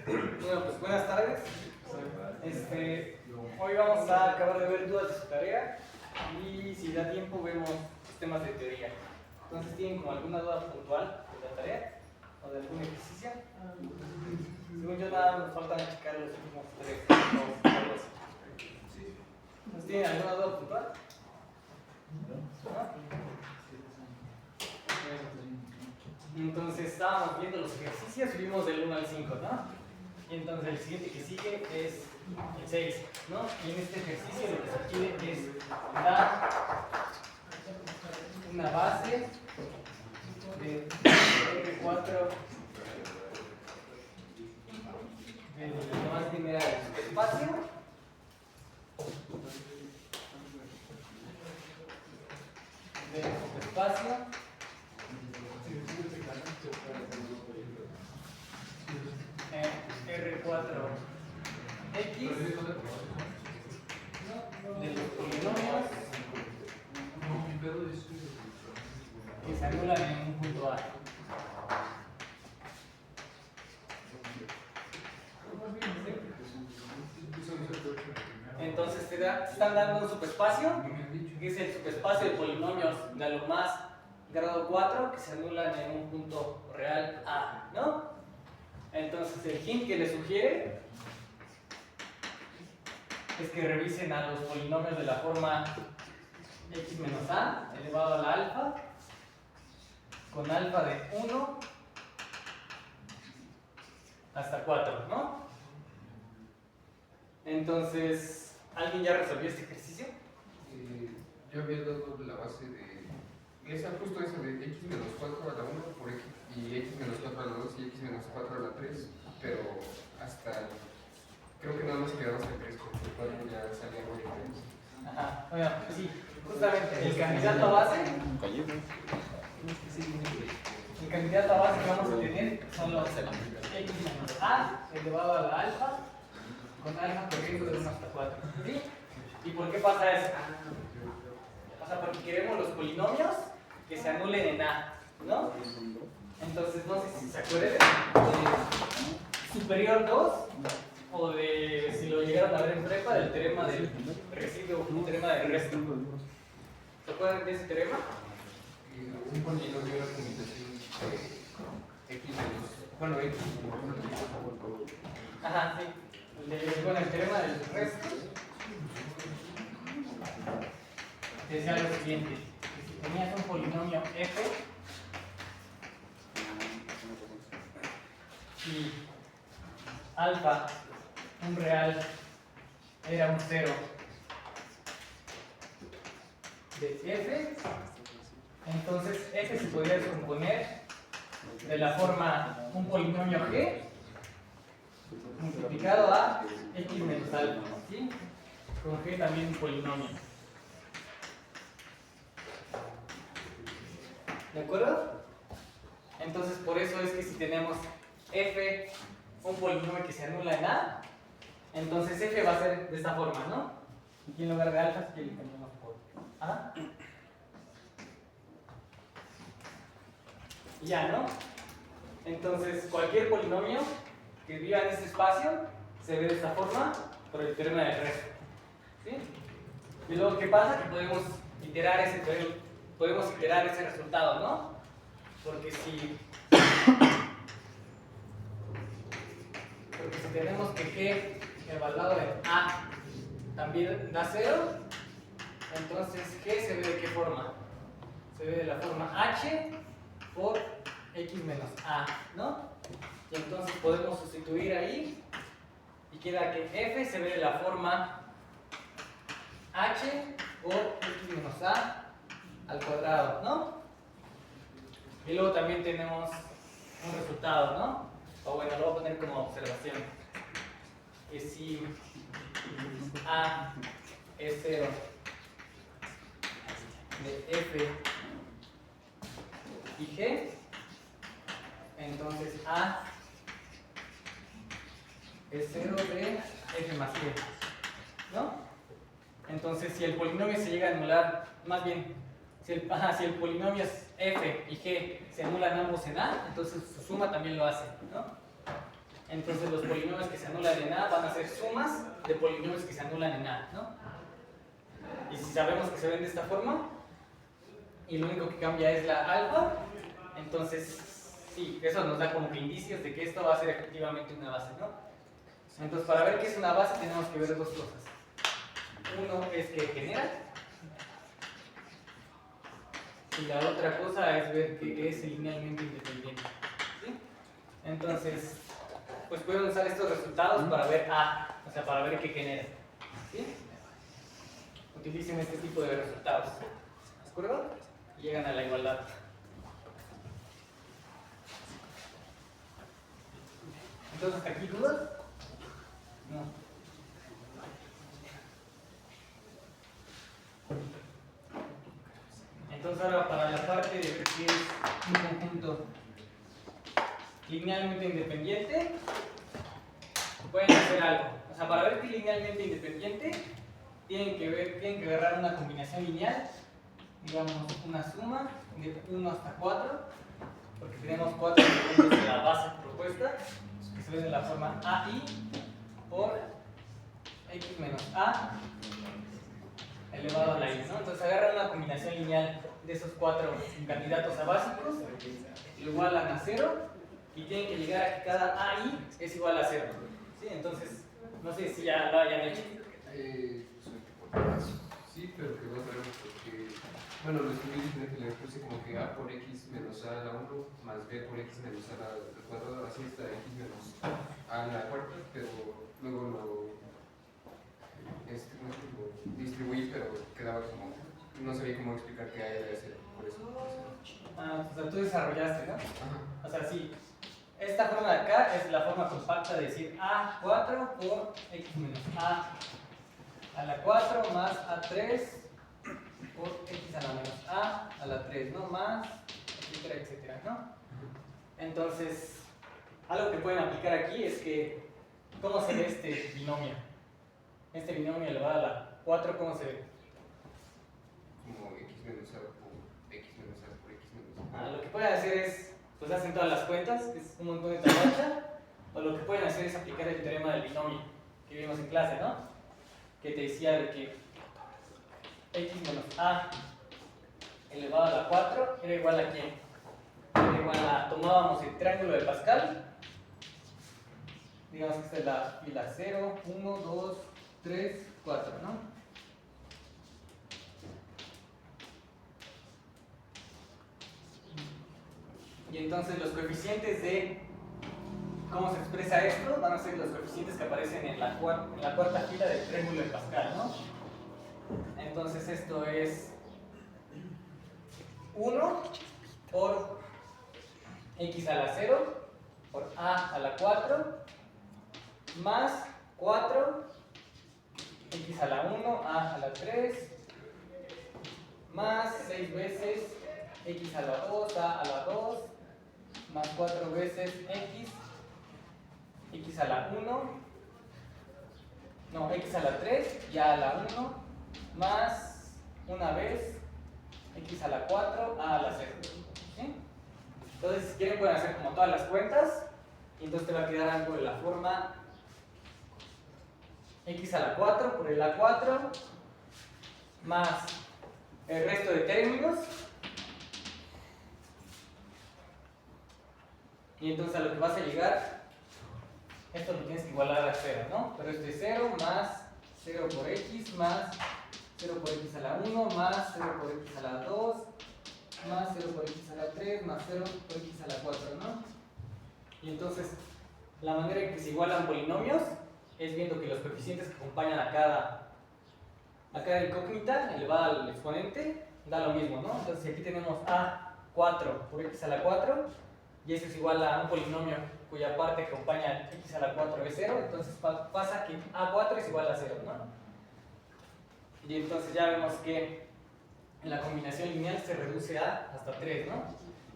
Bueno, pues buenas tardes. Hoy vamos a acabar de ver dudas de su tarea y si da tiempo vemos temas de teoría. Entonces, ¿tienen como alguna duda puntual de la tarea o de algún ejercicio? Según yo, nada nos faltan checar los últimos tres. ¿Nos tienen alguna duda puntual? Entonces estábamos viendo los ejercicios y vimos del 1 al 5, ¿no? Y entonces el siguiente que sigue es el 6, ¿no? Y en este ejercicio lo que se quiere es dar una base de R4 de lo más lineal del espacio R4X de los polinomios que se anulan en un punto A. Entonces te están dando un subespacio, que es el subespacio de polinomios de a lo más grado 4 que se anulan en un punto real A, ¿no? Entonces el hint que les sugiere es que revisen a los polinomios de la forma x menos a elevado a la alfa con alfa de 1 hasta 4, ¿no? Entonces, ¿alguien ya resolvió este ejercicio? Yo había dado la base de justo esa de x menos 4 a la 1 por x y x menos 4 a la 2 y x menos 4 a la 3, pero hasta creo que nada más quedaba hasta el 3 porque el 4 ya salía muy diferente. Ajá, bueno, sí, justamente el candidato a base que vamos a tener son los x menos a elevado a la alfa con alfa corriendo de 1 hasta 4, ¿sí? ¿Y por qué pasa eso? Pasa porque queremos los polinomios que se anulen en A, ¿no? Entonces, no sé si se acuerdan de superior 2 o de, si lo llegaron a ver en prepa, del teorema del residuo, el teorema del resto. ¿Se acuerdan de ese teorema? Un polinomio de la combinación x menos, bueno, x. Ajá, sí. Con el teorema del resto decía lo siguiente: que si tenías un polinomio f y alfa, un real, era un 0 de f, entonces f se podría descomponer de la forma un polinomio g multiplicado a x menos alfa, ¿sí? Con g también un polinomio. ¿De acuerdo? Entonces por eso es que si tenemos f, un polinomio que se anula en a, entonces f va a ser de esta forma, ¿no? Y en lugar de alfa es que le cambiamos por a. Y ya, ¿no? Entonces cualquier polinomio que viva en este espacio se ve de esta forma por el teorema del resto, ¿sí? Y luego, ¿qué pasa? Que podemos iterar ese resultado, ¿no? Porque si tenemos que g evaluado en a también da 0, entonces g se ve de qué forma? Se ve de la forma h por x menos a, ¿no? Y entonces podemos sustituir ahí y queda que f se ve de la forma h por x menos a al cuadrado, ¿no? Y luego también tenemos un resultado, ¿no? O bueno, lo voy a poner como observación. Que si a es 0 de f y g, entonces a es 0 de f más g, ¿no? Entonces, si el polinomio se llega a anular, más bien, si el polinomio es f y g se anulan ambos en a, entonces su suma también lo hace, ¿no? Entonces los polinomios que se anulan en A van a ser sumas de polinomios que se anulan en A, ¿no? Y si sabemos que se ven de esta forma, y lo único que cambia es la alfa, entonces sí, eso nos da como que indicios de que esto va a ser efectivamente una base, ¿no? Entonces para ver qué es una base tenemos que ver dos cosas. Uno es que genera, y la otra cosa es ver que es linealmente independiente, ¿sí? Entonces, pues pueden usar estos resultados para ver A, o sea, para ver qué genera, ¿sí? Utilicen este tipo de resultados, ¿de acuerdo? Y llegan a la igualdad. Entonces, ¿hasta aquí dudas? No. Entonces ahora para la parte de que es un conjunto linealmente independiente, pueden hacer algo. O sea, para ver que es linealmente independiente, tienen que agarrar una combinación lineal, digamos una suma de 1 hasta 4, porque tenemos 4 elementos de la base propuesta, que se ven de la forma AI por X menos A elevado a la I, ¿no? Entonces agarran una combinación lineal de esos 4 candidatos a básicos, lo igualan a 0 y tienen que llegar a que cada AI es igual a 0. ¿Sí? Entonces, no sé si ya lo hayan hecho. Sí, pero que vos veremos porque, bueno, lo escribí diferente, le puse como que A por X menos A a la 1 más B por X menos A al cuadrado, así está X menos A a la cuarta, pero luego lo distribuí, pero quedaba como, no sabía cómo explicar que A era ese, por eso. O sea, tú desarrollaste, ¿no? Ajá. O sea, sí. Esta forma de acá es la forma compacta de decir A4 por X menos A la 4 más A3 por X a la menos A la 3, ¿no? Más, etcétera, etcétera, ¿no? Entonces, algo que pueden aplicar aquí es que, ¿cómo se ve este binomio? Este binomio elevado a la 4, ¿cómo se ve? Como X menos A por X menos A por X menos A. Lo que pueden hacer es, pues hacen todas las cuentas, que es un montón de tabacha, o lo que pueden hacer es aplicar el teorema del binomio que vimos en clase, ¿no? Que te decía de que X menos A elevado a la 4 era igual a ¿quién? Era igual a, tomábamos el triángulo de Pascal, digamos que esta es la fila 0, 1, 2, 3, 4, ¿no? Y entonces los coeficientes de cómo se expresa esto van a ser los coeficientes que aparecen en la cuarta fila del triángulo de Pascal, ¿no? Entonces esto es 1 por X a la 0 por A a la 4 más 4 X a la 1, A a la 3 más 6 veces X a la 2, A a la 2 más 4 veces X a la 1, no, X a la 3 y A a la 1 más una vez X a la 4, A a la 0. ¿Sí? Entonces, si quieren, pueden hacer como todas las cuentas y entonces te va a quedar algo de la forma X a la 4 por el A4 más el resto de términos. Y entonces a lo que vas a llegar, esto lo tienes que igualar a 0, ¿no? Pero este es 0 más 0 por X más 0 por X a la 1 más 0 por X a la 2 más 0 por X a la 3 más 0 por X a la 4, ¿no? Y entonces la manera en que se igualan polinomios es viendo que los coeficientes que acompañan a cada incógnita elevada al exponente da lo mismo, ¿no? Entonces si aquí tenemos A4 por X a la 4 y eso es igual a un polinomio cuya parte que acompaña a X a la 4 es 0, entonces pasa que A4 es igual a 0, ¿no? Y entonces ya vemos que en la combinación lineal se reduce a hasta 3, ¿no?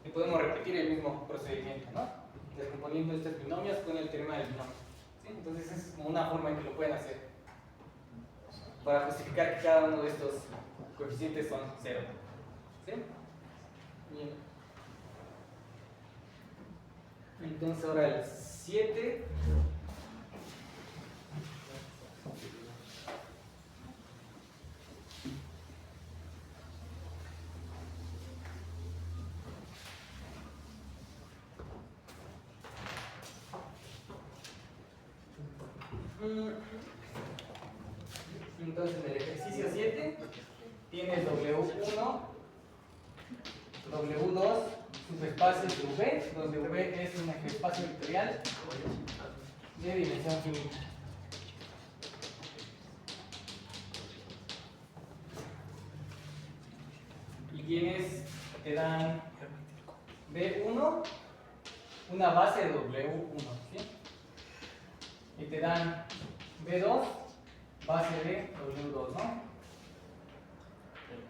Y podemos repetir el mismo procedimiento, ¿no? Descomponiendo estos binomios con el teorema del binomio. ¿Sí? Entonces esa es como una forma en que lo pueden hacer para justificar que cada uno de estos coeficientes son 0. ¿Sí? Bien. Entonces ahora el 7 Entonces en el ejercicio 7 tienes W1, W2, subespacios de V, donde V es un espacio vectorial de dimensión finita. Y te dan B1, una base de W1, ¿sí? Y te dan B2, base de W2, ¿no?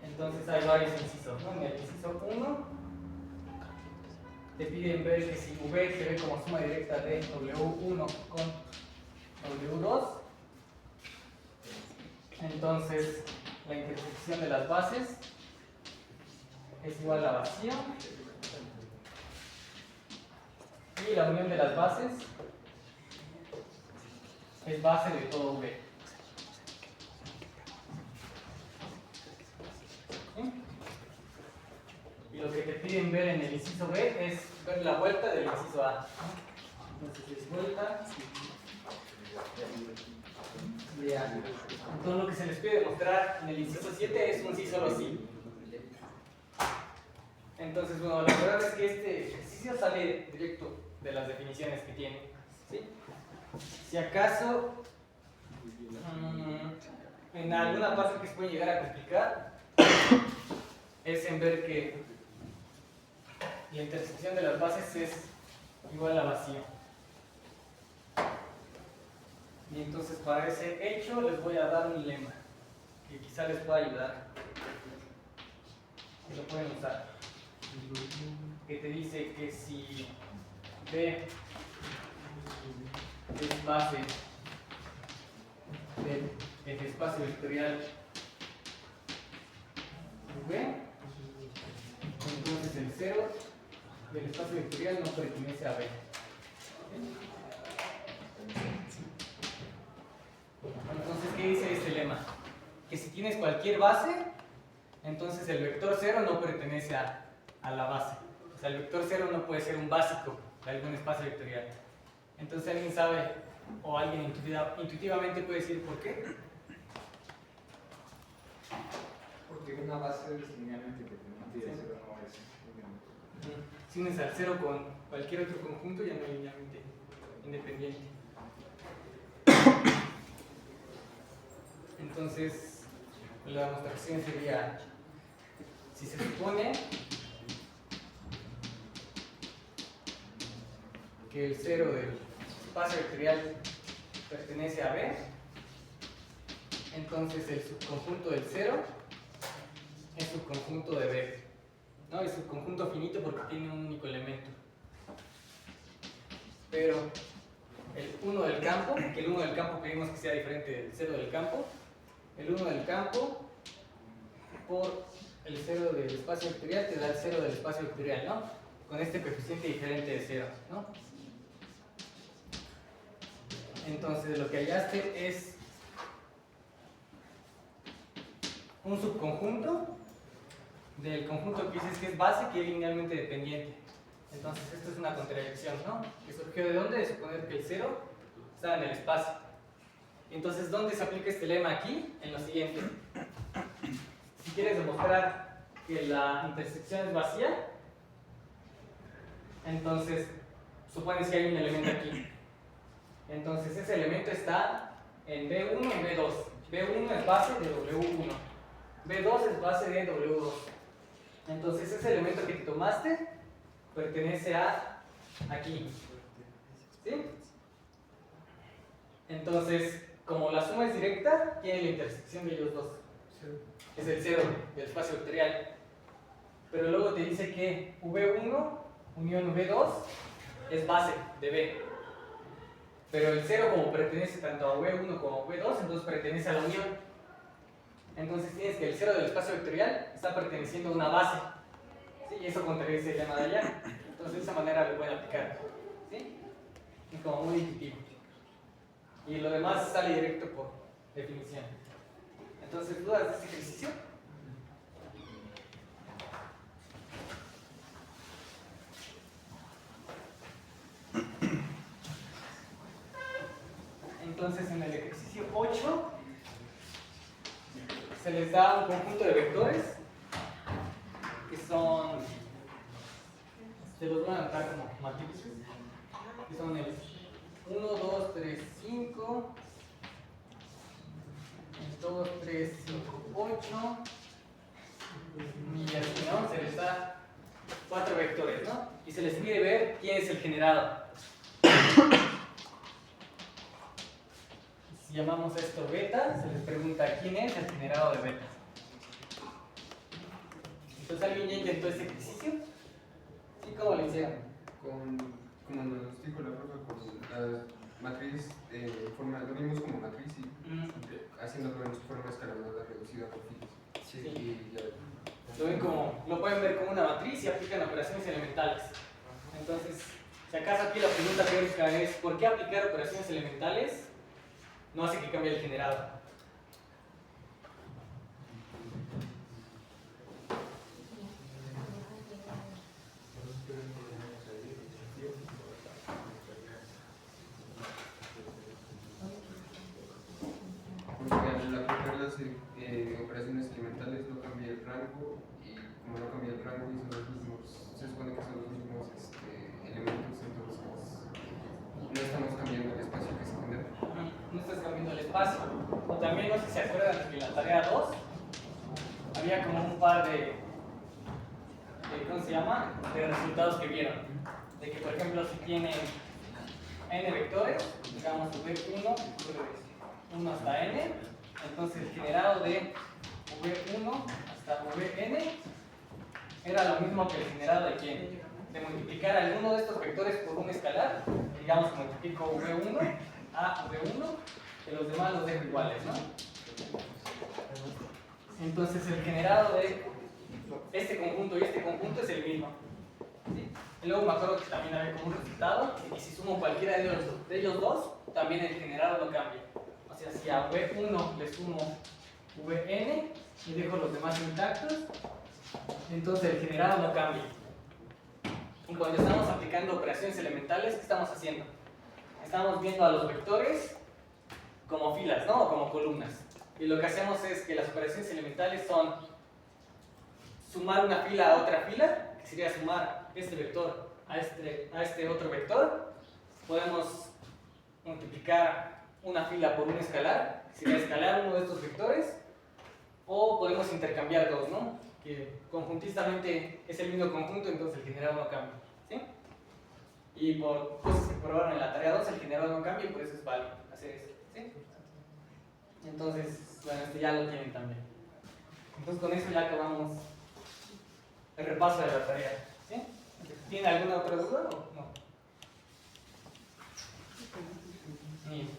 Entonces hay varios incisos, ¿no? En el inciso 1 te piden ver que si V se ve como suma directa de W1 con W2, entonces la intersección de las bases es igual a vacío y la unión de las bases es base de todo V. ¿Sí? Y lo que te piden ver en el inciso B es ver la vuelta del inciso A. Entonces es vuelta de A. Entonces lo que se les pide demostrar en el inciso 7 es un sí solo sí. Entonces, bueno, la verdad es que este ejercicio sale directo de las definiciones que tiene, ¿sí? Si acaso en alguna parte que se puede llegar a complicar es en ver que la intersección de las bases es igual a vacío. Y entonces para ese hecho les voy a dar un lema que quizá les pueda ayudar, que lo pueden usar, que te dice que si B es base del espacio vectorial V, entonces el 0 del espacio vectorial no pertenece a B. Entonces, ¿qué dice este lema? Que si tienes cualquier base, entonces el vector 0 no pertenece a la base. O sea, el vector 0 no puede ser un básico de algún espacio vectorial. Entonces, ¿alguien sabe o alguien intuitivamente puede decir por qué? Porque una base es linealmente independiente y el cero no es linealmente. Si unes al 0 con cualquier otro conjunto, ya no es linealmente independiente. Entonces, la demostración sería, si se supone que el 0 del espacio vectorial pertenece a B, entonces el subconjunto del 0 es subconjunto de B, ¿no? Es subconjunto finito porque tiene un único elemento. Pero el 1 del campo, que el 1 del campo pedimos que sea diferente del 0 del campo, el 1 del campo por el 0 del espacio vectorial te da el 0 del espacio vectorial, ¿no? Con este coeficiente diferente de 0, ¿no? Entonces lo que hallaste es un subconjunto del conjunto que dices que es base, que es linealmente dependiente. Entonces esto es una contradicción, ¿no? Que surgió de dónde? De suponer que el 0 está en el espacio. Entonces, ¿dónde se aplica este lema aquí? En lo siguiente. Si quieres demostrar que la intersección es vacía, entonces supones que hay un elemento aquí. Entonces ese elemento está en B1 y B2. B1 es base de W1. B2 es base de W2. Entonces ese elemento que te tomaste pertenece a aquí. ¿Sí? Entonces, como la suma es directa, tiene la intersección de ellos dos. Es el 0 del espacio vectorial. Pero luego te dice que V1 unión V2 es base de B. Pero el 0 como pertenece tanto a V1 como a V2, entonces pertenece a la unión. Entonces tienes que el 0 del espacio vectorial está perteneciendo a una base. ¿Sí? Y eso contradice el lema de allá. Entonces de esa manera lo pueden aplicar. ¿Sí? Es como muy intuitivo. Y lo demás sale directo por definición. Entonces, ¿dudas de este ejercicio? Entonces en el ejercicio 8 se les da un conjunto de vectores que son, se los voy a anotar como matrices, que son el 1, 2, 3, 5, 2, 3, 5, 8, y así, ¿no? Se les da 4 vectores, ¿no? Y se les pide ver quién es el generado. Si llamamos esto beta, se les pregunta quién es el generado de beta. Entonces, ¿alguien ya intentó este ejercicio? ¿Sí? ¿Cómo lo hicieron? Como nos dijo la profe, con la matriz, lo vimos como matriz y haciéndolo en su forma escalonada reducida por filas. Sí. Y ya. Lo pueden ver como una matriz y aplican operaciones elementales. Entonces, si acaso aquí la pregunta teórica es ¿por qué aplicar operaciones elementales no hace que cambie el generado? Porque al aplicar las operaciones elementales no cambia el rango, y como no cambia el rango y son los mismos, se supone que son los mismos elementos, entonces no estamos cambiando el espacio que se genera. No estás cambiando el espacio. O también, no sé si se acuerdan que en la tarea 2 había como un par de ¿cómo se llama? De resultados que vieron. De que, por ejemplo, si tienen n vectores, digamos v1, 1 hasta n, entonces el generado de v1 hasta vn era lo mismo que el generado de quién? De multiplicar alguno de estos vectores por un escalar, digamos que multiplico v1 a v1, que los demás los dejo iguales, ¿no? Entonces el generado de este conjunto y este conjunto es el mismo, ¿sí? Y luego me acuerdo que también había como un resultado, y si sumo cualquiera de ellos dos, también el generado no cambia. O sea, si a v1 le sumo vn y dejo los demás intactos, entonces el generado no cambia. Y cuando estamos aplicando operaciones elementales, ¿qué estamos haciendo? Estamos viendo a los vectores como filas, ¿no? O como columnas. Y lo que hacemos es que las operaciones elementales son sumar una fila a otra fila, que sería sumar este vector a este otro vector. Podemos multiplicar una fila por un escalar, que sería escalar uno de estos vectores. O podemos intercambiar dos, ¿no? Que conjuntistamente es el mismo conjunto, entonces el generado no cambia, ¿sí? Y por cosas que probaron en la tarea 2, el generado no cambia y por eso es válido hacer eso, ¿sí? Entonces, bueno, ya lo tienen también. Entonces con eso ya acabamos el repaso de la tarea, ¿sí? ¿Tiene alguna otra duda o no? Ni.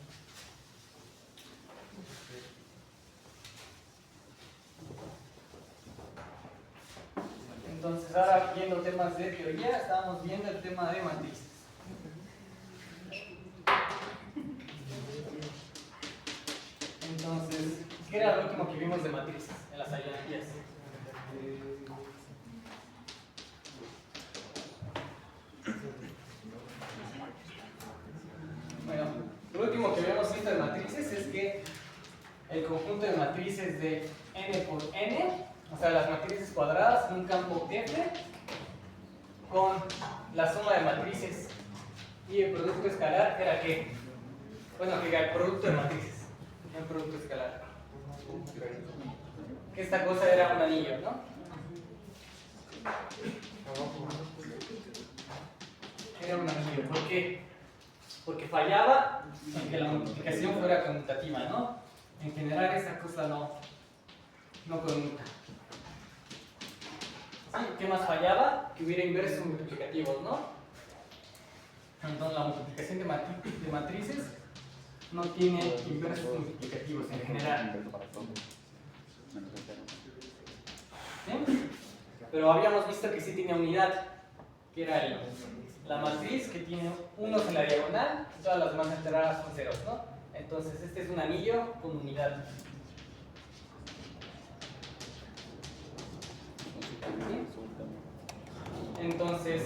Entonces ahora viendo temas de teoría, estábamos viendo el tema de matrices. Entonces, ¿qué era lo último que vimos de matrices en las algeometrías? Bueno, lo último que habíamos visto de matrices es que el conjunto de matrices de n por n, o sea, las matrices cuadradas en un campo F, con la suma de matrices y el producto escalar era ¿qué? Bueno, que el producto de matrices, no el producto escalar. Que esta cosa era un anillo, ¿no? Era un anillo. ¿Por qué? Porque fallaba en que la multiplicación fuera conmutativa, ¿no? En general esa cosa no conmuta. ¿Sí? ¿Qué más fallaba? Que hubiera inversos multiplicativos, ¿no? Entonces la multiplicación de matrices no tiene inversos multiplicativos en general. ¿Sí? Pero habíamos visto que sí tiene unidad, que era la matriz que tiene unos en la diagonal y todas las demás enteras son ceros, ¿no? Entonces este es un anillo con unidad. ¿Sí? Entonces,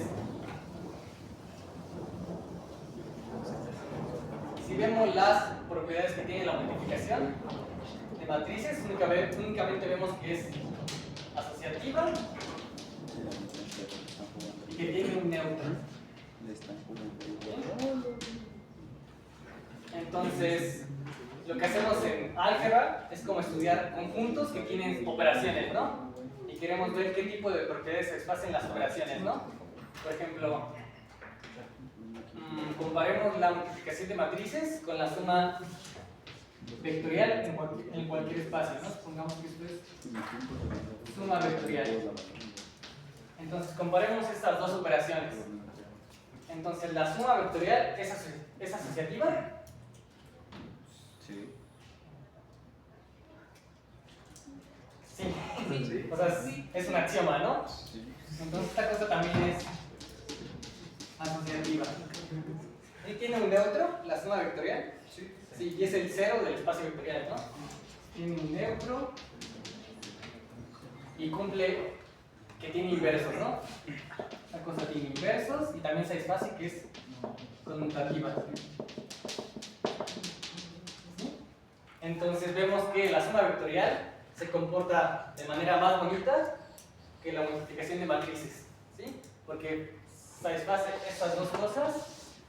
si si vemos las propiedades que tiene la multiplicación de matrices, únicamente vemos que es asociativa y que tiene un neutro. Entonces, lo que hacemos en álgebra es como estudiar conjuntos que tienen operaciones, ¿no? Y queremos ver qué tipo de propiedades se espacian las operaciones, ¿no? Por ejemplo, comparemos la multiplicación de matrices con la suma vectorial en cualquier espacio, ¿no? Supongamos que esto es suma vectorial. Entonces, comparemos estas dos operaciones. Entonces, la suma vectorial es asociativa. Sí. Sí. O sea, es un axioma, ¿no? Sí. Entonces, esta cosa también es asociativa. ¿Y tiene un neutro, la suma vectorial? Sí, y es el cero del espacio vectorial, ¿no? Tiene un neutro y cumple que tiene inversos, ¿no? Esta cosa tiene inversos y también se espacio que es conmutativa. ¿Sí? Entonces vemos que la suma vectorial se comporta de manera más bonita que la multiplicación de matrices, ¿sí? Porque satisface estas dos cosas,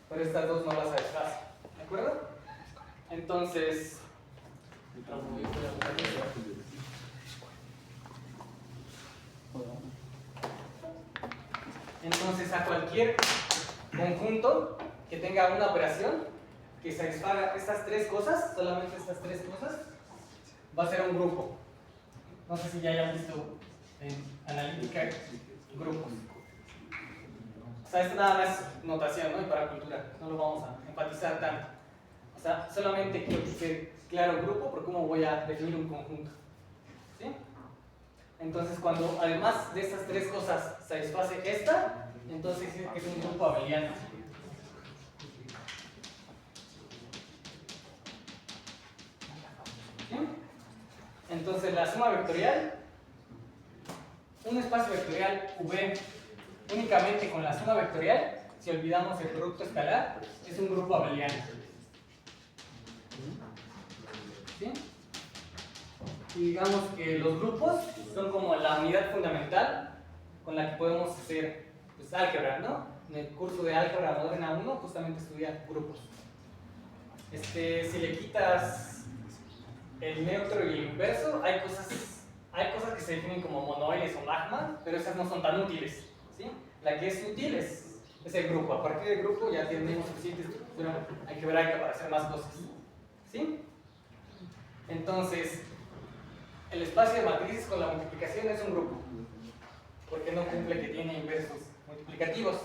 pero estas dos no las satisface, ¿de acuerdo? Entonces, a cualquier conjunto que tenga una operación que satisfaga estas tres cosas, solamente estas tres cosas, va a ser un grupo. No sé si ya hayan visto en analítica grupos. O sea, esto nada más es notación, ¿no? Y para cultura, no lo vamos a enfatizar tanto. O sea, solamente quiero que quede claro grupo por cómo voy a definir un conjunto. ¿Sí? Entonces, cuando además de estas tres cosas satisface esta, entonces dice que es un grupo abeliano. ¿Sí? Entonces, la suma vectorial, un espacio vectorial V únicamente con la suma vectorial, si olvidamos el producto escalar, es un grupo abeliano. ¿Sí? Y digamos que los grupos son como la unidad fundamental con la que podemos hacer pues, álgebra, ¿no? En el curso de álgebra moderna 1 justamente estudia grupos. Si le quitas el neutro y el inverso, hay cosas que se definen como monoides o magma, pero esas no son tan útiles. ¿Sí? La que es útil es el grupo. A partir del grupo ya tenemos suficiente estructura algebraica para hacer más cosas. ¿Sí? Entonces, el espacio de matrices con la multiplicación es un grupo, porque no cumple que tiene inversos multiplicativos.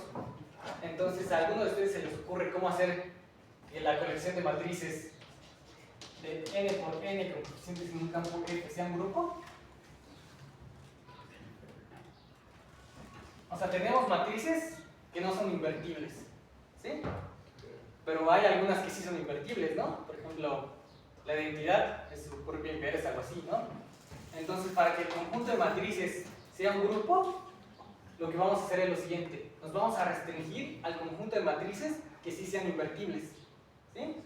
Entonces, a alguno de ustedes se les ocurre cómo hacer que la colección de matrices de n por n con coeficientes en un campo F sea un grupo. O sea, tenemos matrices que no son invertibles, ¿sí? Pero hay algunas que sí son invertibles, ¿no? Por ejemplo, la identidad es su propia inversa, algo así, ¿no? Entonces, para que el conjunto de matrices sea un grupo, lo que vamos a hacer es lo siguiente. Nos vamos a restringir al conjunto de matrices que sí sean invertibles, ¿sí?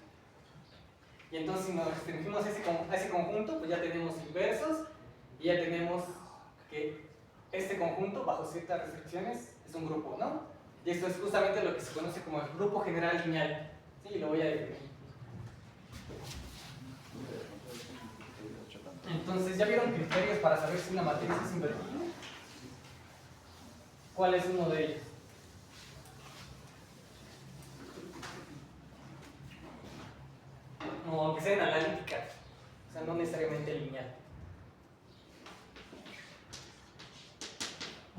Y entonces, si nos restringimos a ese conjunto, pues ya tenemos inversos y ya tenemos que este conjunto, bajo ciertas restricciones, es un grupo, ¿no? Y esto es justamente lo que se conoce como el grupo general lineal. Sí, lo voy a definir. Entonces, ¿ya vieron criterios para saber si una matriz es invertible? ¿Cuál es uno de ellos? No, aunque sea en analítica, o sea, no necesariamente lineal.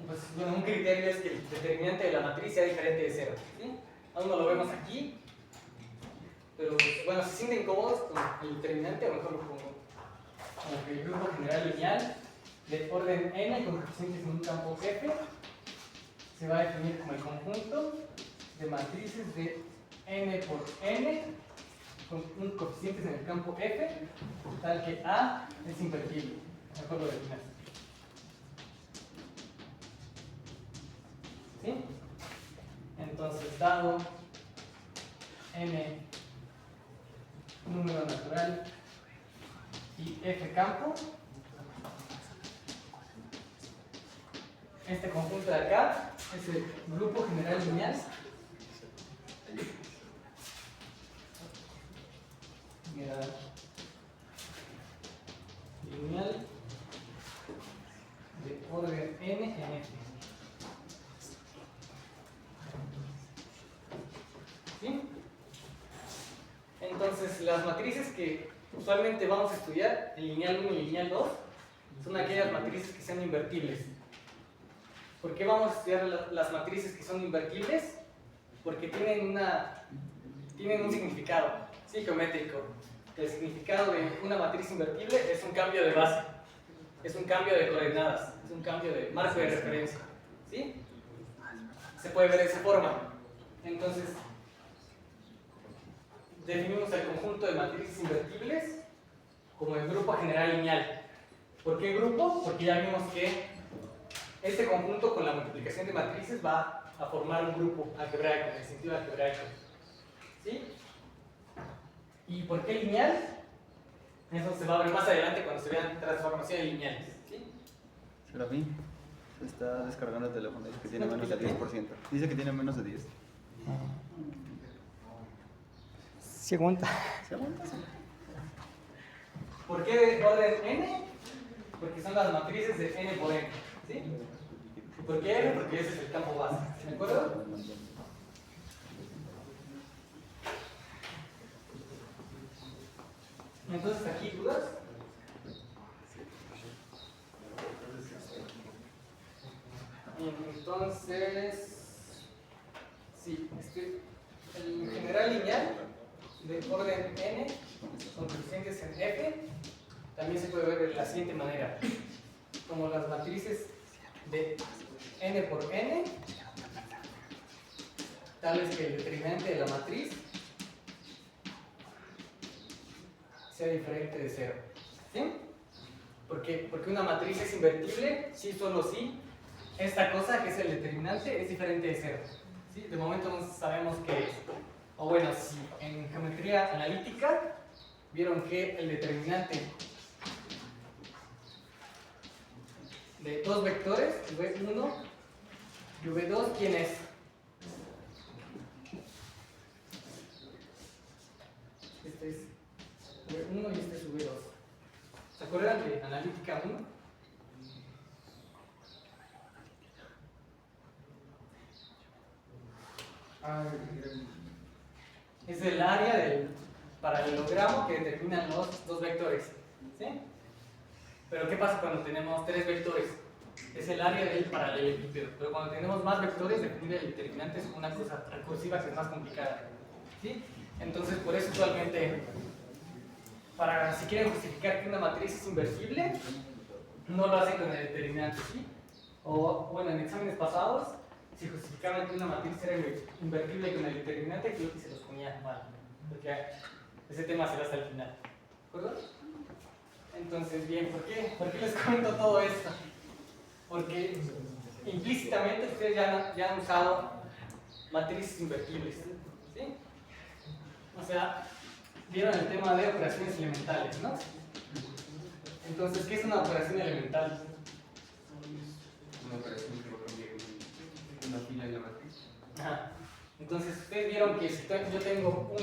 Pues, bueno, un criterio es que el determinante de la matriz sea diferente de cero, ¿sí? Aún no lo vemos aquí, pero bueno, si se sienten cómodos con el determinante, a lo mejor lo pongo como que el grupo general lineal de orden n con coeficientes en un campo F se va a definir como el conjunto de matrices de n por n con un coeficientes en el campo F tal que A es invertible. Mejor lo definas. ¿Sí? Entonces, dado n natural y F campo. Este conjunto de acá es el grupo general lineal. Lineal de orden n en F. ¿Sí? Entonces, las matrices que usualmente vamos a estudiar, el lineal 1 y el lineal 2, son aquellas matrices que sean invertibles. ¿Por qué vamos a estudiar las matrices que son invertibles? Porque tienen un significado, ¿sí? Geométrico. El significado de una matriz invertible es un cambio de base, es un cambio de coordenadas, es un cambio de marco de referencia, ¿sí? Se puede ver de esa forma. Entonces, definimos el conjunto de matrices invertibles como el grupo general lineal. ¿Por qué grupo? Porque ya vimos que este conjunto con la multiplicación de matrices va a formar un grupo algebraico, en el sentido algebraico, ¿sí? ¿Y por qué lineal? Eso se va a ver más adelante cuando se vean transformaciones lineales, ¿sí? Serafín, se está descargando el teléfono, dice que tiene menos de 10%. Dice que tiene menos de 10. ¿Se aguanta? ¿Se aguanta? Sí. ¿Por qué de orden n? Porque son las matrices de n por n, ¿sí? ¿Y por qué n? Porque ese es el campo base, ¿de acuerdo? Entonces, ¿aquí dudas? Entonces, sí, el general lineal de orden n con coeficientes en f también se puede ver de la siguiente manera, como las matrices de n por n, tal es que el determinante de la matriz sea diferente de 0, ¿sí? Porque una matriz es invertible si solo si esta cosa que es el determinante es diferente de 0, ¿sí? De momento no sabemos qué es. O bueno, si en geometría analítica vieron que el determinante de dos vectores, V1 y V2, ¿quién es? Este es V1 y este es V2. ¿Se acuerdan de analítica 1? Es el área del paralelogramo que determinan los dos vectores, ¿sí? Pero ¿qué pasa cuando tenemos tres vectores? Es el área del paralelepípedo. Pero cuando tenemos más vectores, definir el determinante es una cosa recursiva que es más complicada, ¿sí? Entonces, por eso usualmente, si quieren justificar que una matriz es inversible, no lo hacen con el determinante, ¿sí? O bueno, en exámenes pasados, si justificaban que una matriz era invertible con el determinante, creo que se los ponía mal, porque ese tema será hasta el final, ¿de acuerdo? Entonces, bien, ¿por qué les comento todo esto? Porque implícitamente ustedes ya han usado matrices invertibles, ¿sí? O sea, vieron el tema de operaciones elementales, ¿no? Entonces, ¿qué es una operación elemental? Una operación que va a cambiar una fila en la matriz. Ajá. Entonces, ustedes vieron que si yo tengo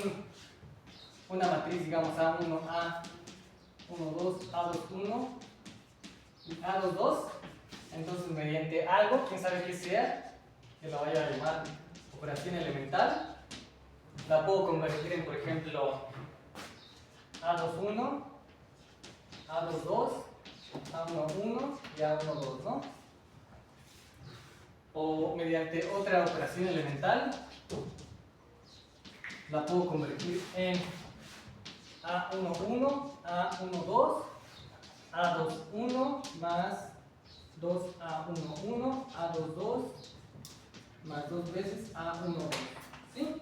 una matriz, digamos A1, A12, A21 y A22, entonces mediante algo, quién sabe qué sea, que lo vaya a llamar operación elemental, la puedo convertir en, por ejemplo, A21, A22, A11 y A12, ¿no? O mediante otra operación elemental, la puedo convertir en A11, A12, A21 más 2A11, A22 más 2 veces A12, ¿sí?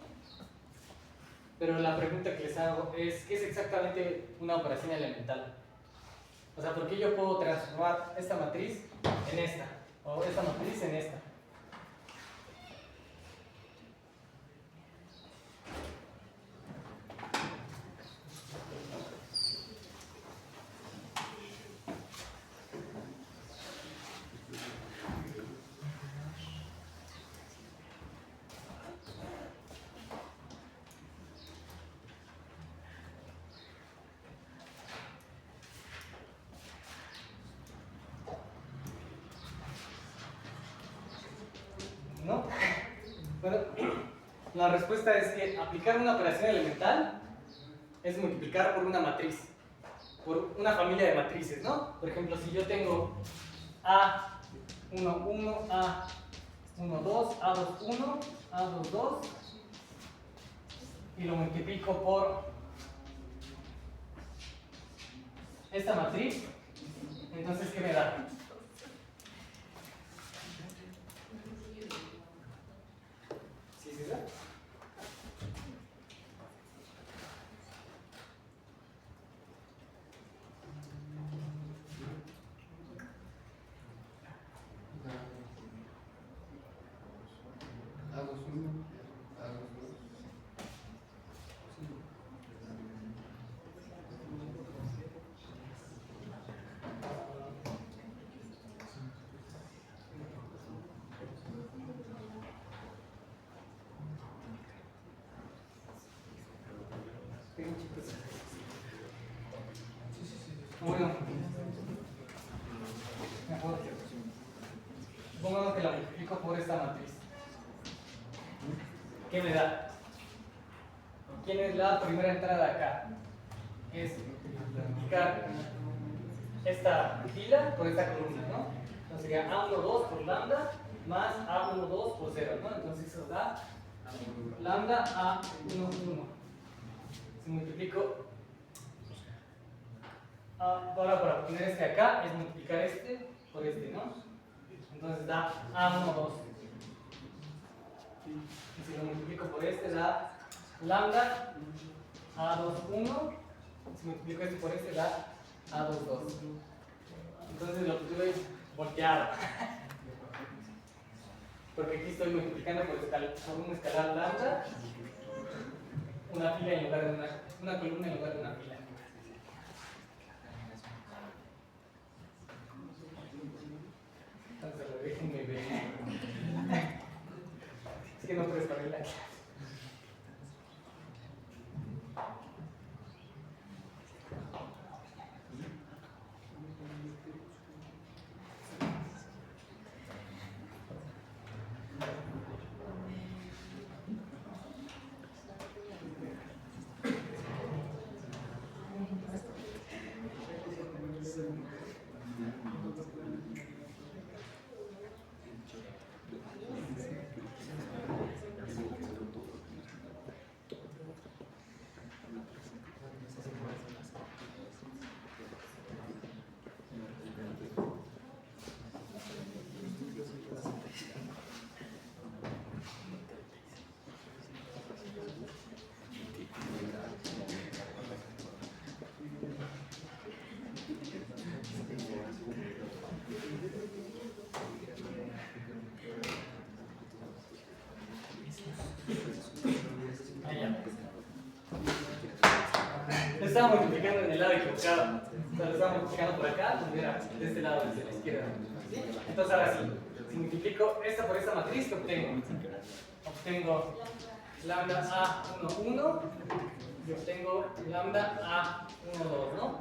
Pero la pregunta que les hago es, ¿qué es exactamente una operación elemental? O sea, ¿por qué yo puedo transformar esta matriz en esta? O esta matriz en esta. La respuesta es que aplicar una operación elemental es multiplicar por una matriz, por una familia de matrices, ¿no? Por ejemplo, si yo tengo A11, A12, A21, A22 y lo multiplico por esta matriz, entonces ¿qué me da? ¿Sí se da? A21, A22. Bueno, mejor. Supongamos que la multiplico por esta matriz. ¿Qué me da? ¿Quién es la primera entrada acá? Es multiplicar esta fila por esta columna, ¿no? Entonces sería A12 por lambda más A12 por 0, ¿no? Entonces eso da lambda A11. Si multiplico, ahora para poner este acá es multiplicar este por este, ¿no? Entonces da A12. Y si lo multiplico por este da lambda A21. Si multiplico este por este da A22. Entonces lo tuve volteado. Porque aquí estoy multiplicando por un escalar lambda una fila en lugar de una columna en lugar de una fila. Entonces déjenme ver. Es que no puedes correr la clase. Lo estaba multiplicando en el lado equivocado. O sea, lo estaba multiplicando por acá, pues era de este lado, desde la izquierda. ¿Sí? Entonces ahora sí, si multiplico esta por esta matriz, ¿qué obtengo? Obtengo lambda A11 y obtengo lambda A12, ¿no?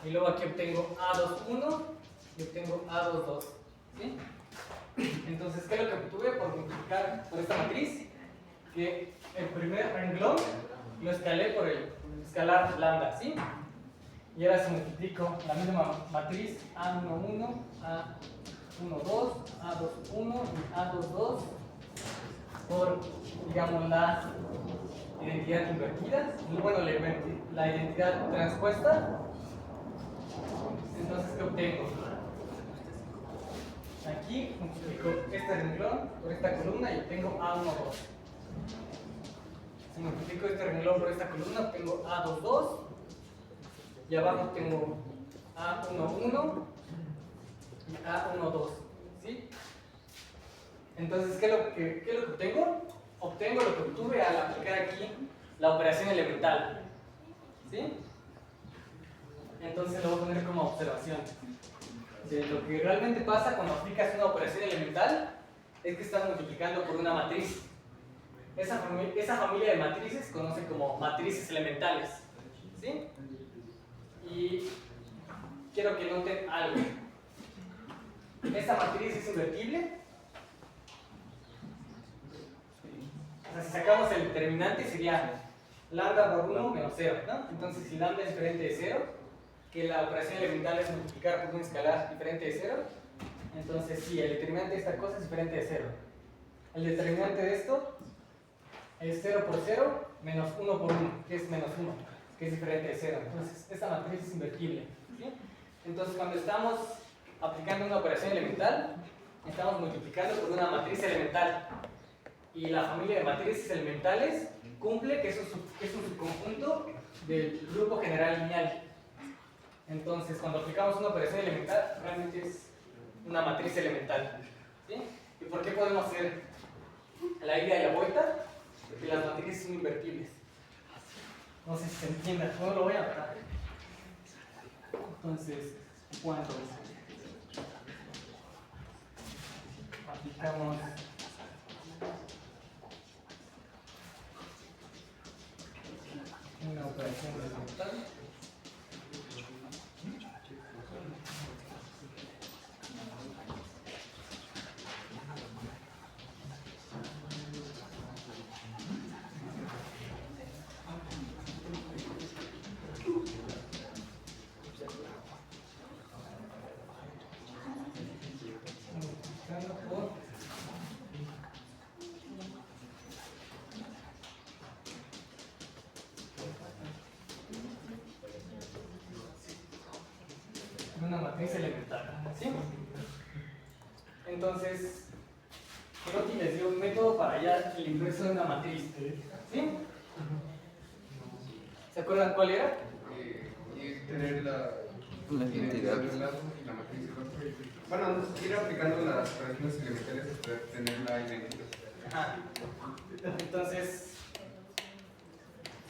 Y luego aquí obtengo A21 y obtengo A22. ¿Sí? Entonces, ¿qué es lo que obtuve por multiplicar por esta matriz? Que el primer renglón lo escalé por el escalar lambda, ¿sí? Y ahora si multiplico la misma matriz A11, A12, A21 y A22 por, digamos, la identidad invertida, y bueno, la identidad transpuesta, entonces, ¿qué obtengo? Aquí multiplico este renglón por esta columna y obtengo A12. Si multiplico este renglón por esta columna, obtengo A22. Y abajo tengo A11 y A12. ¿Sí? Entonces, ¿qué es lo que obtengo? Obtengo lo que obtuve al aplicar aquí la operación elemental. ¿Sí? Entonces lo voy a poner como observación. Lo que realmente pasa cuando aplicas una operación elemental es que estás multiplicando por una matriz. Esa familia de matrices se conoce como matrices elementales. ¿Sí? Y quiero que noten algo. Esta matriz es invertible. sea, si sacamos el determinante sería lambda por 1 menos 0, ¿no? Entonces, si lambda es diferente de 0, que la operación elemental es multiplicar por un escalar diferente de 0, entonces sí, el determinante de esta cosa es diferente de 0. El determinante de esto es 0 por 0 menos 1 por 1, que es menos 1, que es diferente de 0. Entonces, esta matriz es invertible, ¿sí? Entonces, cuando estamos aplicando una operación elemental, estamos multiplicando por una matriz elemental. Y la familia de matrices elementales cumple que es un subconjunto del grupo general lineal. Entonces, cuando aplicamos una operación elemental, realmente es una matriz elemental, ¿sí? ¿Y por qué podemos hacer la ida y la vuelta? Porque las matrices son invertibles. No sé si se entienda, no lo voy a hablar. Entonces, cuando aplicamos una operación elemental, una matriz elemental, ¿sí? Entonces, Crotty les dio un método para hallar el inverso de una matriz, ¿sí? ¿Se acuerdan cuál era? Y tener la identidad de un lado y la matriz del otro. Bueno, ir aplicando las operaciones elementales hasta tener la identidad. Ajá. Entonces,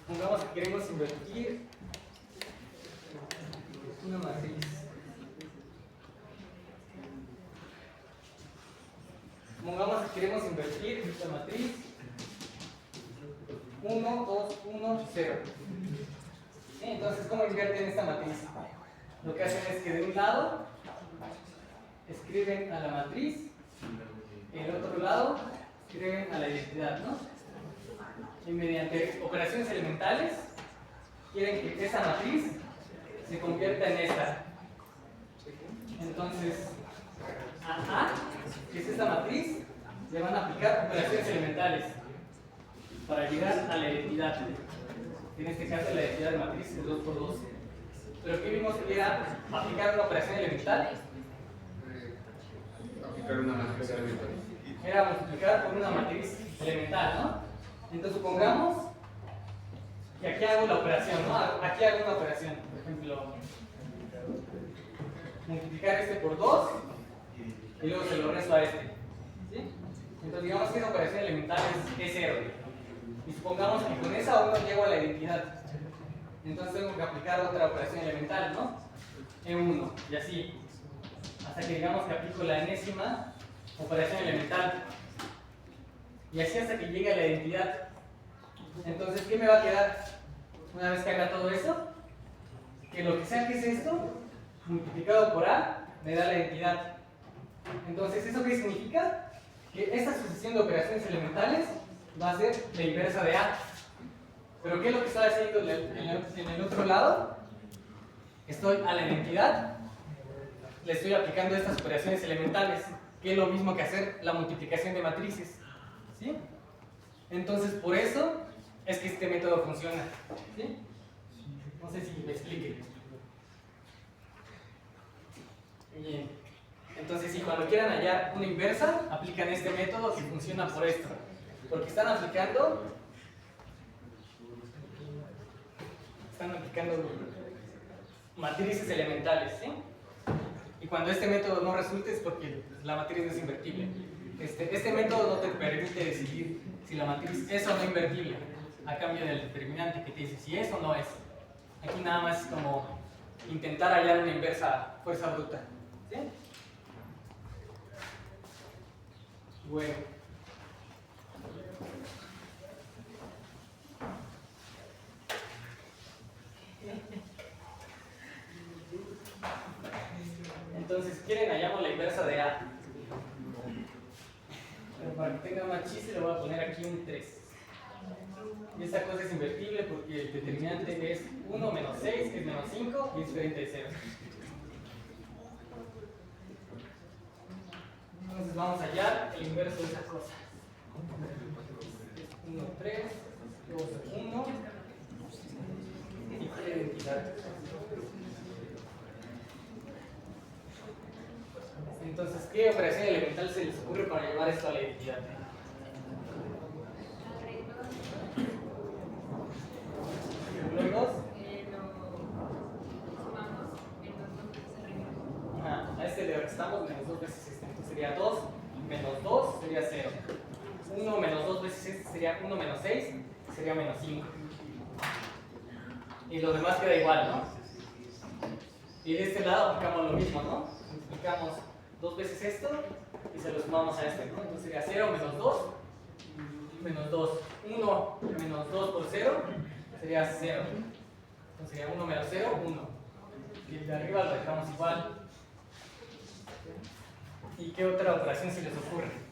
pongamos que queremos invertir una matriz. Pongamos que queremos invertir esta matriz 1, 2, 1, 0. ¿Sí? Entonces, ¿cómo invierten esta matriz? Lo que hacen es que de un lado escriben a la matriz, y del otro lado escriben a la identidad, ¿no? Y mediante operaciones elementales quieren que esa matriz se convierta en esta. Entonces, a A, que es esta matriz, le van a aplicar operaciones elementales para llegar a la identidad. En este caso, la identidad de matriz es 2 por 2. Pero ¿qué vimos que era aplicar una operación elemental? Aplicar una matriz elemental. Era multiplicar por una matriz elemental, ¿no? Entonces, supongamos que aquí hago la operación, ¿no? Aquí hago una operación, por ejemplo, multiplicar este por 2 y luego se lo resto a este, ¿sí? Entonces, digamos que esa operación elemental es 0. Y supongamos que con esa aún no llego a la identidad. Entonces tengo que aplicar otra operación elemental, ¿no? E1, y así. Hasta que digamos que aplico la enésima operación elemental. Y así hasta que llegue a la identidad. Entonces, ¿qué me va a quedar una vez que haga todo eso? Que lo que sea que es esto, multiplicado por A, me da la identidad. Entonces, ¿eso qué significa? Que esta sucesión de operaciones elementales va a ser la inversa de A. Pero ¿qué es lo que estoy haciendo en el otro lado? Estoy a la identidad, le estoy aplicando estas operaciones elementales, que es lo mismo que hacer la multiplicación de matrices, ¿sí? Entonces, por eso es que este método funciona, ¿sí? No sé si me explique. Bien. Entonces, si cuando quieran hallar una inversa, aplican este método que funciona por esto. Porque están aplicando matrices elementales, ¿sí? Y cuando este método no resulte es porque la matriz no es invertible. Este método no te permite decidir si la matriz es o no invertible, a cambio del determinante que te dice si es o no es. Aquí nada más es como intentar hallar una inversa a fuerza bruta, ¿sí? Bueno. Entonces, quieren hallamos la inversa de A. Pero para que tenga más chiste, le voy a poner aquí un 3. Y esta cosa es invertible porque el determinante es 1 menos 6, que es menos 5, y es diferente de 0. Entonces vamos a hallar el inverso de esa cosa. 1, 3, 2, 1, y quiere identidad. Entonces, ¿qué operación elemental se les ocurre para llevar esto a la identidad? Luego, a este le restamos menos 2 veces este. Entonces sería 2 menos 2 sería 0. 1 menos 2 veces este sería 1 menos 6, sería menos 5. Y lo demás queda igual, ¿no? Y de este lado aplicamos lo mismo, ¿no? Multiplicamos 2 veces esto y se lo sumamos a este, ¿no? Entonces sería 0 menos 2, menos 2. 1 menos 2 por 0 sería 0. Entonces sería 1 menos 0, 1. Y el de arriba lo dejamos igual. ¿Y qué otra operación se les ocurre?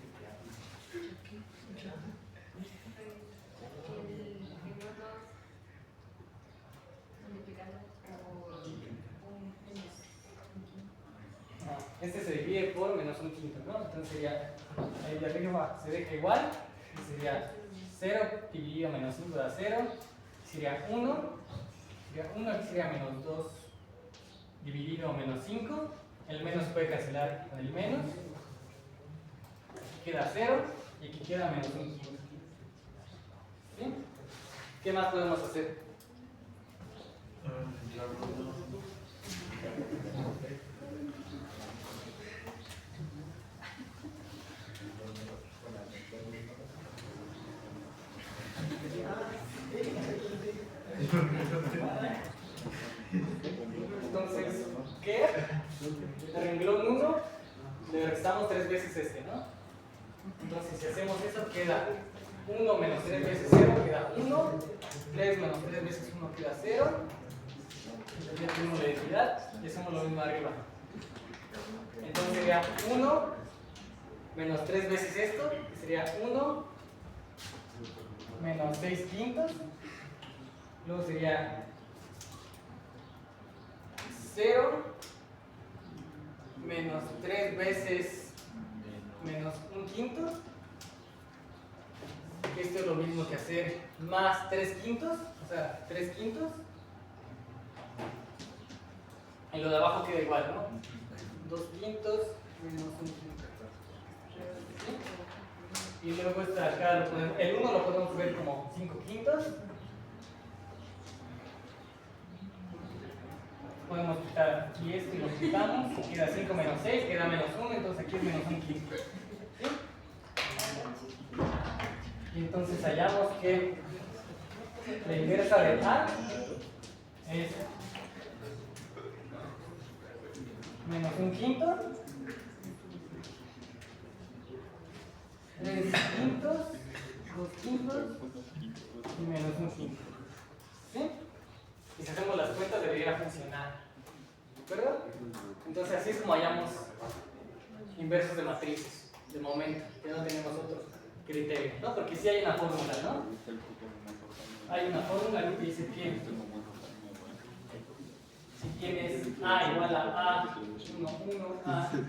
Este se divide por menos un quinto, ¿no? Entonces sería, ahí de arriba se deja igual, y sería 0 dividido menos 5 da 0, sería 1, aquí sería menos 2 dividido menos 5, el menos puede cancelar con el menos, aquí queda 0 y aquí queda menos un quinto. ¿Sí? ¿Qué más podemos hacer? Entonces, ¿qué? Al renglón 1 le restamos 3 veces este, ¿no? Entonces, si hacemos eso, queda 1 menos 3 veces 0, queda 1. 3 menos 3 veces 1 queda 0. Entonces ya tenemos la identidad y hacemos lo mismo arriba. Entonces sería 1 menos 3 veces esto, que sería 1 menos 6 quintos. Luego sería 0 menos 3 veces menos un quinto. Esto es lo mismo que hacer más 3 quintos, o sea, 3 quintos. Y lo de abajo queda igual, ¿no? 2 quintos menos un quinto. ¿Sí? Y luego esta acá, el 1 lo podemos ver como 5 quintos. Podemos quitar aquí esto y lo quitamos. Queda 5 menos 6, queda menos 1, entonces aquí es menos un quinto. ¿Sí? Y entonces hallamos que la inversa de A es menos un quinto, 3 quintos, 2 quintos y menos un quinto. ¿Sí? Y si hacemos las cuentas debería funcionar. ¿De acuerdo? Entonces así es como hallamos inversos de matrices, de momento, que no tenemos otro criterio, ¿no? Porque sí hay una fórmula, ¿no? Hay una fórmula que dice que si tienes A igual a A 1, 1, A 1,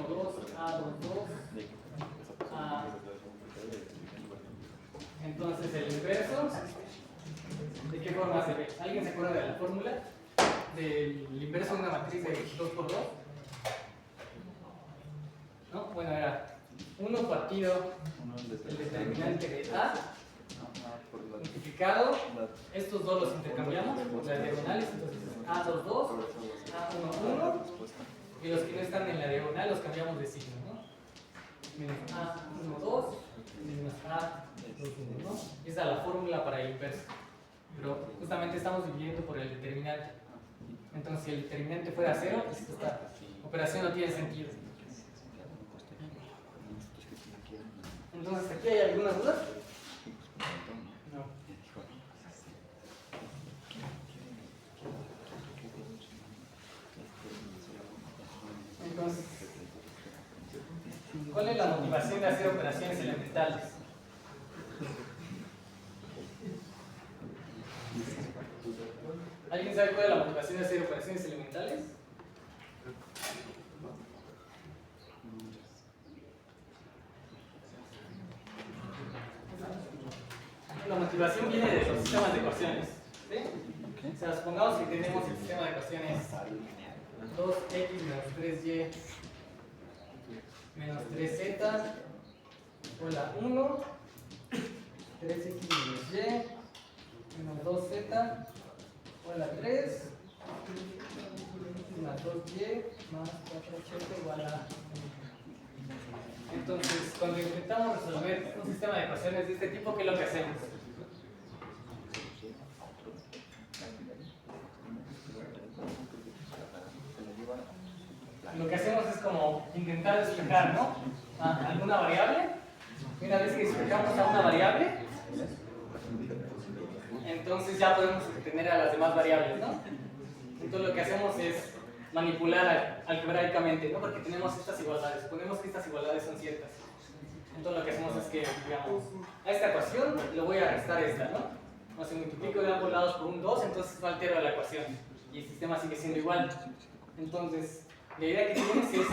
2, A 2, 2, A. Entonces el inverso, ¿de qué forma se ve? ¿Alguien se acuerda de la fórmula? Del inverso de una matriz de 2 por 2. ¿No? Bueno, era 1 partido el determinante de A multiplicado, estos dos los intercambiamos por las diagonales, entonces A2, 2, A1, 1, y los que no están en la diagonal los cambiamos de signo, ¿no? Menos A1, 2, menos A2, 1, ¿no? Esa es la fórmula para el inverso, pero justamente estamos dividiendo por el determinante. Entonces, si el determinante fuera 0, pues esta operación no tiene sentido. Entonces, ¿aquí hay alguna duda? No. Entonces, ¿cuál es la motivación de hacer operaciones elementales? ¿Alguien sabe cuál es la motivación de hacer operaciones elementales? La motivación viene de los sistemas de ecuaciones. ¿Sí? O sea, supongamos que tenemos el sistema de ecuaciones 2x menos 3y menos 3z por la 1, 3x menos y menos 2z por la 3 más 2y más 4z igual a... Entonces, cuando intentamos resolver un sistema de ecuaciones de este tipo, ¿qué es lo que hacemos? Lo que hacemos es como intentar despejar, ¿no? A alguna variable. Una vez que despejamos a una variable, entonces ya podemos obtener a las demás variables, ¿no? Entonces lo que hacemos es manipular algebraicamente, ¿no? Porque tenemos estas igualdades, suponemos que estas igualdades son ciertas. Entonces lo que hacemos es que, digamos, a esta ecuación le voy a restar esta, ¿no? O si multiplico de ambos lados por un 2, entonces no altero la ecuación y el sistema sigue siendo igual. Entonces, la idea que tienes es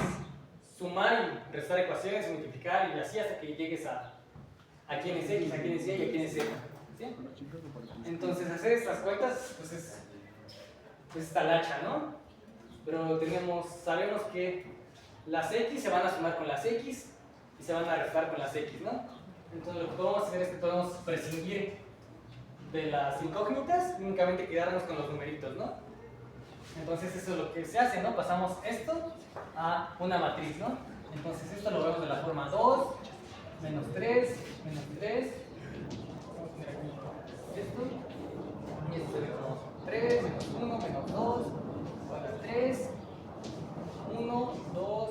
sumar y restar ecuaciones, multiplicar y así hasta que llegues a quién es X, a quién es Y y a quién es Z. ¿Sí? Entonces, hacer estas cuentas, pues es esta lacha, ¿no? Pero sabemos que las X se van a sumar con las X y se van a restar con las X, ¿no? Entonces lo que podemos hacer es que podemos prescindir de las incógnitas y únicamente quedarnos con los numeritos, ¿no? Entonces eso es lo que se hace, ¿no? Pasamos esto a una matriz, ¿no? Entonces esto lo vemos de la forma 2, menos 3, menos 3. Vamos a poner aquí esto. Y esto sería como 3, menos 1, menos 2, igual a 3, 1, 2,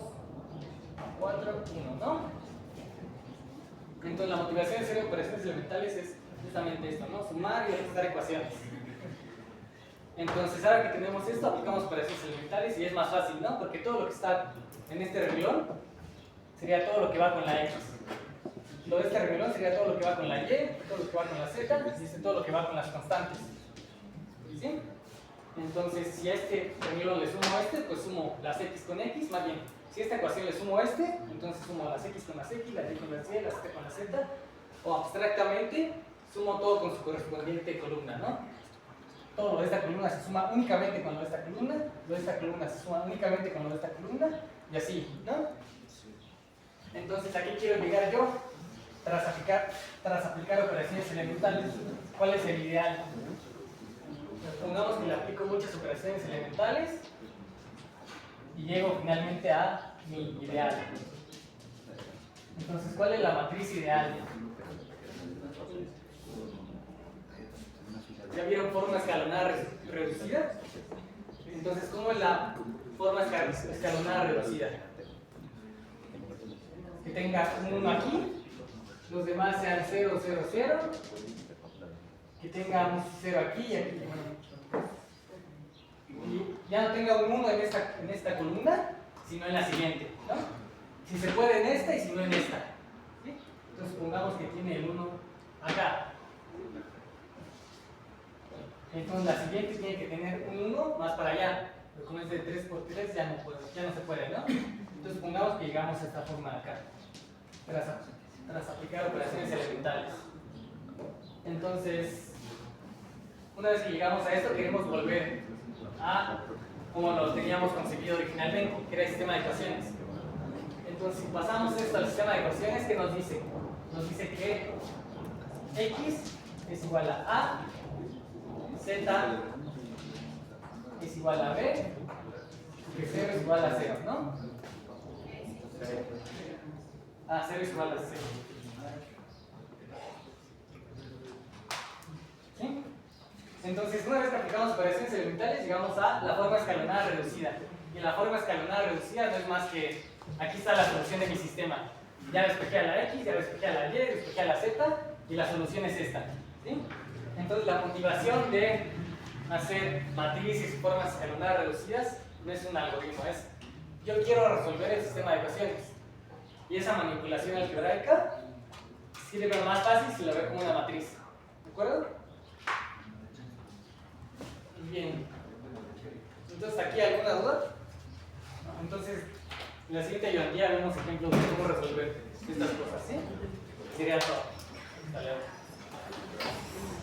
4, 1, ¿no? Entonces la motivación de hacer operaciones elementales es justamente esto, ¿no? Sumar y restar ecuaciones. Entonces ahora que tenemos esto, aplicamos operaciones elementales y es más fácil, ¿no? Porque todo lo que está en este renglón sería todo lo que va con la X. Lo de este renglón sería todo lo que va con la Y, todo lo que va con la Z y todo lo que va con las constantes. ¿Sí? Entonces, si a este renglón le sumo a este, pues sumo las X con X, más bien, si a esta ecuación le sumo a este, entonces sumo las X con las X, las Y con las Y, las Z con las Z, o abstractamente sumo todo con su correspondiente columna, ¿no? Todo lo de esta columna se suma únicamente con lo de esta columna, lo de esta columna se suma únicamente con lo de esta columna, y así, ¿no? Entonces, ¿a qué quiero llegar yo? Tras aplicar operaciones elementales, ¿cuál es el ideal? Supongamos que le aplico muchas operaciones elementales y llego finalmente a mi ideal. Entonces, ¿cuál es la matriz ideal? ¿Ya vieron forma escalonada reducida? Entonces, ¿cómo es la forma escalonada reducida? Que tenga un 1 aquí, los demás sean 0, 0, 0, que tenga un 0 aquí y aquí. Y ya no tenga un 1 en esta columna, sino en la siguiente, ¿no? Si se puede en esta y si no en esta. ¿Sí? Entonces, supongamos que tiene el 1 acá. Entonces la siguiente tiene que tener un 1 más para allá, pero como es de 3 por 3 ya no se puede, ¿no? Entonces pongamos que llegamos a esta forma de acá, tras aplicar operaciones elementales. Entonces, una vez que llegamos a esto, queremos volver a como lo teníamos concebido originalmente, que era el sistema de ecuaciones. Entonces, si pasamos esto al sistema de ecuaciones, ¿qué nos dice? Nos dice que X es igual a Z es igual a B, que 0 es igual a 0, ¿no? 0 es igual a 0. ¿Sí? Entonces, una vez que aplicamos operaciones elementales, llegamos a la forma escalonada reducida. Y la forma escalonada reducida no es más que, aquí está la solución de mi sistema. Ya despejé a la X, ya despejé a la Y, despejé a la Z, y la solución es esta. ¿Sí? Entonces la motivación de hacer matrices y formas escalonadas reducidas no es un algoritmo, es yo quiero resolver el sistema de ecuaciones. Y esa manipulación algebraica sirve más fácil si lo ve como una matriz. ¿De acuerdo? Bien. la duda? Entonces, en la siguiente ayudantía vemos ejemplos de cómo resolver estas cosas, ¿sí? Sería todo.